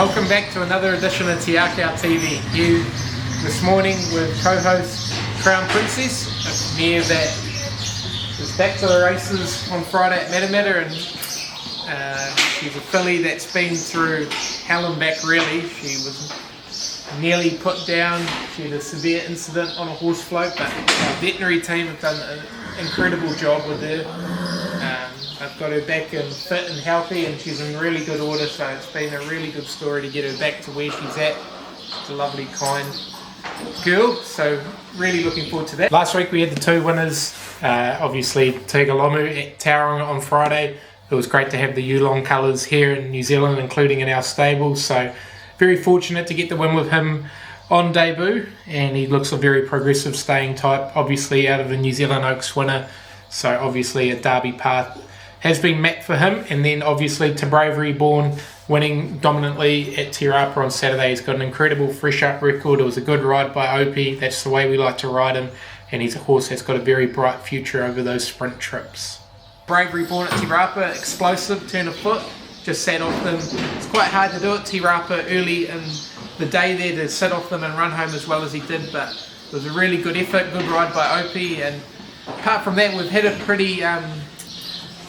Welcome back to another edition of Akau TV. Here this morning with co-host Crown Princess, a mare that is back to the races on Friday at Matamata, and she's a filly that's been through hell and back really. She was nearly put down. She had a severe incident on a horse float, but our veterinary team have done an incredible job with her. I've got her back and fit and healthy, and she's in really good order, so it's been a really good story to get her back to where she's at. She's a lovely, kind girl, so really looking forward to that. Last week we had the two winners, obviously Tigalomu at Tauranga on Friday. It was great to have the Yulong colours here in New Zealand, including in our stables, so very fortunate to get the win with him on debut, and he looks a very progressive staying type, obviously out of the New Zealand Oaks winner, so obviously a Derby path has been mapped for him. And then obviously To Bravery Born winning dominantly at Te Rapa on Saturday. He's got an incredible fresh up record. It was a good ride by Opie. That's the way we like to ride him, and he's a horse that's got a very bright future over those sprint trips. Bravery Born at Te Rapa, explosive turn of foot, just sat off them. It's quite hard to do at Te Rapa early in the day there to sit off them and run home as well as he did, but it was a really good effort, good ride by Opie. And apart from that, we've had a pretty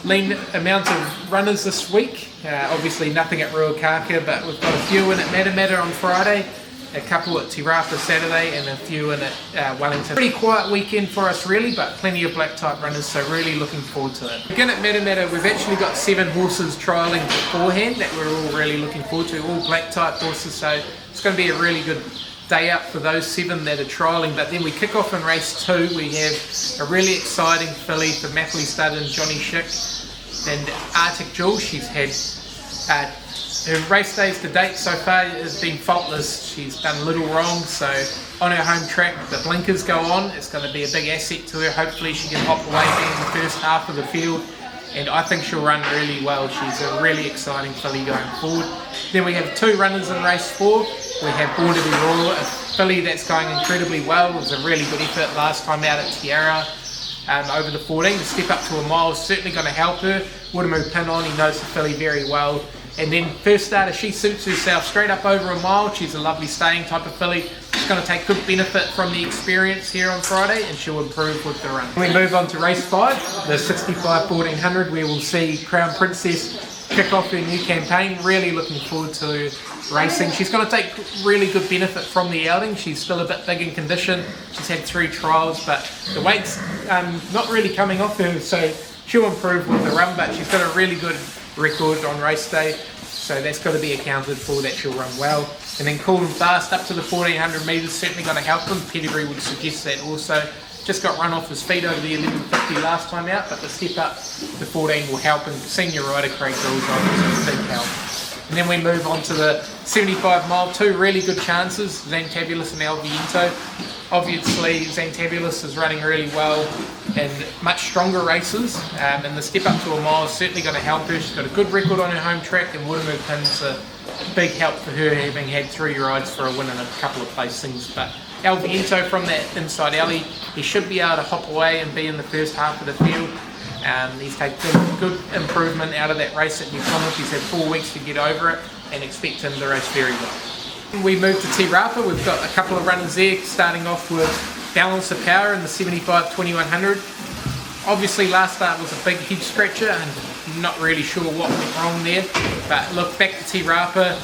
lean amount of runners this week. Obviously nothing at Ruakaka, but we've got a few in at Matamata on Friday, a couple at Te Rapa Saturday, and a few in at Wellington. Pretty quiet weekend for us really, but plenty of black type runners, so really looking forward to it. Again at Matamata, we've actually got 7 horses trialling beforehand that we're all really looking forward to, all black type horses, so it's going to be a really good day out for those 7 that are trialling. But then we kick off in race 2. We have a really exciting filly for Mapley Stud and Johnny Schick and Arctic Jewel. She's had her race days to date so far has been faultless. She's done little wrong, so on her home track the blinkers go on. It's going to be a big asset to her. Hopefully she can hop away in the first half of the field, and I think she'll run really well. She's a really exciting filly going forward. Then we have 2 runners in race 4. We have Born to be Royal, a filly that's going incredibly well. It was a really good effort last time out at Tiara over the 14. To step up to a mile is certainly going to help her. Woodamoo pin on, he knows the filly very well. And then first starter, she suits herself straight up over a mile. She's a lovely staying type of filly. She's going to take good benefit from the experience here on Friday, and she'll improve with the run. We move on to race 5, the 65 1400, where we'll see Crown Princess kick off her new campaign. Really looking forward to racing. She's going to take really good benefit from the outing. She's still a bit big in condition. She's had 3 trials, but the weight's not really coming off her, so she'll improve with the run. But she's got a really good record on race day, so that's got to be accounted for, that she'll run well. And then Cool and Fast up to the 1400 metres, certainly going to help him. Pedigree would suggest that also. Just got run off his feet over the 1150 last time out, but the step up to 14 will help, and senior rider Craig Gill's on is a big help. And then we move on to the 75 mile, 2 really good chances, Zantabulous and El Viento. Obviously Zantabulous is running really well in much stronger races, and the step up to a mile is certainly going to help her. She's got a good record on her home track, and Woodamoo pin's a big help for her, having had 3 rides for a win and a couple of placings. But El Viento from that inside alley, he should be able to hop away and be in the first half of the field. He's taken good improvement out of that race at New Plymouth. He's had 4 weeks to get over it, and expect him to race very well. We move to Te Rapa. We've got a couple of runners there, starting off with Balance of Power in the 75 2100. Obviously last start was a big head scratcher, and I'm not really sure what went wrong there, but look, back to Te Rapa.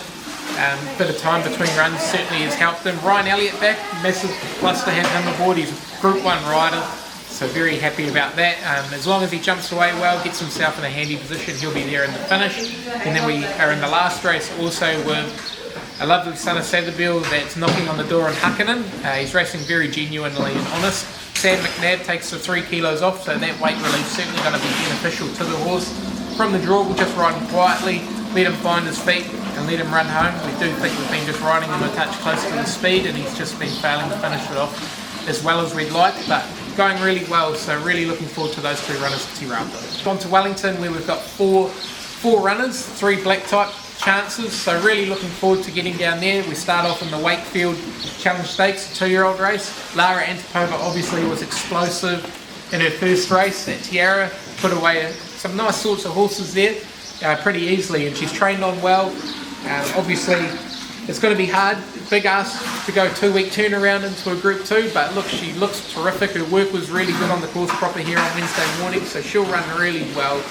Bit of time between runs certainly has helped him. Ryan Elliott back, massive plus to have him aboard. He's a Group 1 rider, so very happy about that. As long as he jumps away well, gets himself in a handy position, he'll be there in the finish. And then we are in the last race also with a lovely son of Satherbill that's knocking on the door in Huckinen. He's racing very genuinely and honest. Sam McNabb takes the 3 kilos off, so that weight relief is certainly going to be beneficial to the horse. From the draw, we'll just ride him quietly, let him find his feet and let him run home. We do think we've been just riding him a touch close to the speed, and he's just been failing to finish it off as well as we'd like, but going really well, so really looking forward to those 2 runners at Te Rapa. On to Wellington, where we've got four runners, 3 black type chances, so really looking forward to getting down there. We start off in the Wakefield Challenge Stakes, a 2-year-old race. Lara Antipova obviously was explosive in her first race at Tiara, put away some nice sorts of horses there pretty easily, and she's trained on well. Obviously, it's going to be hard, big ask to go 2 week turnaround into a Group 2, but look, she looks terrific. Her work was really good on the course proper here on Wednesday morning, so she'll run really well.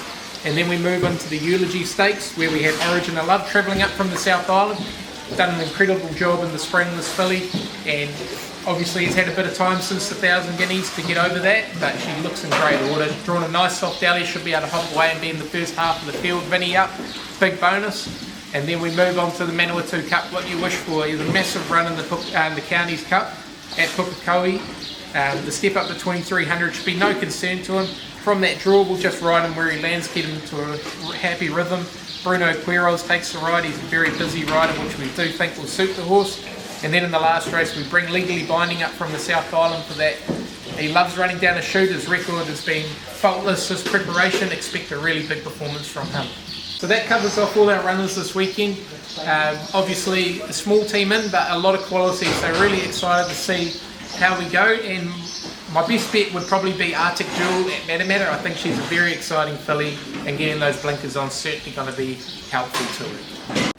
And then we move on to the Eulogy Stakes, where we have Origin of Love travelling up from the South Island. Done an incredible job in the spring, this filly, and obviously it's had a bit of time since the 1,000 guineas to get over that, but she looks in great order. Drawn a nice soft alley, should be able to hop away and be in the first half of the field. Vinny up, big bonus. And then we move on to the Manawatu Cup, What You Wish For. He has a massive run in the Counties Cup at Pukekohe. The step up to 2300 should be no concern to him. From that draw, we'll just ride him where he lands, get him to a happy rhythm. Bruno Quiros takes the ride. He's a very busy rider, which we do think will suit the horse. And then in the last race, we bring Legally Binding up from the South Island for that. He loves running down a chute. His record has been faultless. His preparation, expect a really big performance from him. So that covers off all our runners this weekend. Obviously, a small team in, but a lot of quality. So really excited to see how we go. And my best bet would probably be Arctic Jewel at Matamata. I think she's a very exciting filly, and getting those blinkers on certainly going to be helpful to her.